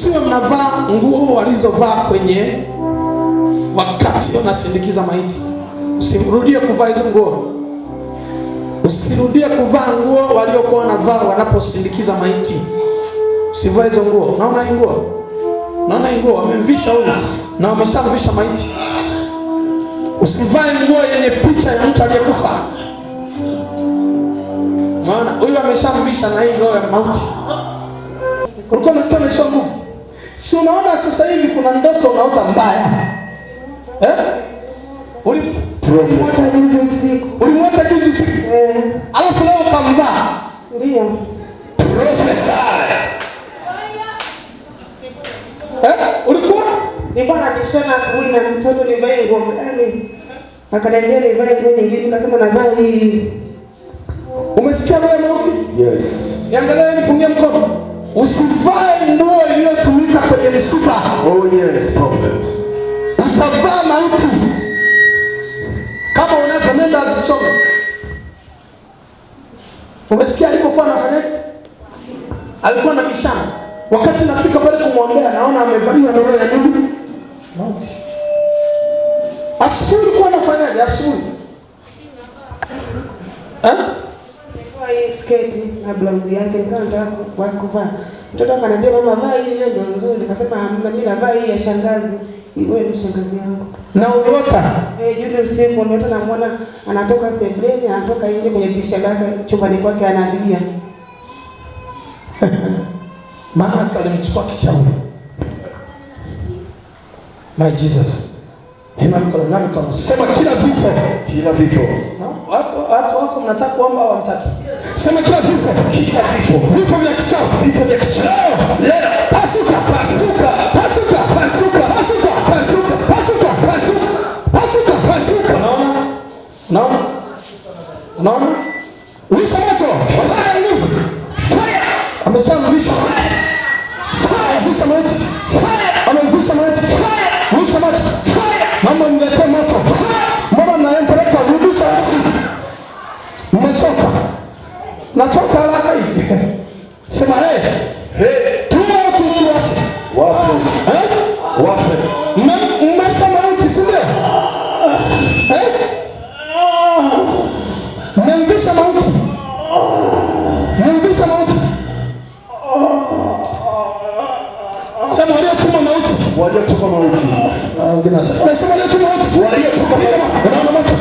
msiwe mnavaa nguo walizovaa kwenye wakati wanasindikiza maiti. Usirudie kuvaa hizo nguo. Usirudie kuvaa nguo waliokuwa wanavaa wanaposindikiza maiti. Usivae hizo nguo. Naona hii nguo? Naona hii nguo wamemvisha huyu na wameshamvisha maiti. Usivae nguo yenye picha ya mtu aliyekufa. Maana huyu ameshamvisha na hii roho ya mauti. Ulikuwa unasikia maisha nguvu. Si unaona sasa hivi kuna ndoto unaota mbaya. Ulimwota juzi usiku. Ulimwota juzi usiku? Alafu leo kamvaa. Ndio. Professor. Ulikuwa? Nilikuwa nabishana asubuhi na mtoto nivae nguo gani. Akaniambia nivae nguo nyingine, nikasema navaa hii. Umesikia roho ya mauti? Yes. Niangalie nipungie mkono. Usivae nguo iliyotumika kwenye msiba. Oh yes, prophet. Utavaa mauti. Kama unaweza nenda azichome. Umesikia alipokuwa anafanya? Alikuwa na mishana. Wakati nafika pale kumwombea naona amevaliwa na roho ya nini? Mauti. Asubuhi alikuwa anafanyaje asubuhi? Nilitoa hii sketi na blouse yake nikawa nataka kuvaa. Mtoto akaniambia mama vaa hiyo ndio nzuri. Nikasema mimi navaa hii ya shangazi. Iwe ni shangazi yangu. Na uliota? Juzi usiku niliota namuona anatoka sebuleni, anatoka nje kwenye dirisha lake chumbani kwake analia. Maana alimchukua kichawi. My Jesus. Neno sema kila vifo. Kila vifo. Watu wako mnataka kuomba au hamtaki? Sema kila vifo. Kila vifo. Vifo vya kichawi. Vifo vya kichawi. Leo pasuka, pasuka, pasuka, pasuka, pasuka, pasuka, pasuka, pasuka, pasuka, pasuka. Unaona? Unaona? Unaona? Wisha moto. Fire nguvu. Fire. Ameshamvisha maji. Fire. Visha maji. Fire. Amemvisha maji. Fire. Wisha moto. Fire. Mama mletee moto. Mbona mnaempeleka rudisha? Mmechoka. Nachoka haraka hivi. Sema tuwe tuache. Wafe. Wafe. Mmempa mauti si ndio? Mmemvisha mauti. Mmemvisha mauti. Sema waliotuma mauti. Waliotuma mauti. Sema waliotuma mauti. Waliotuma mauti. Unaona moto?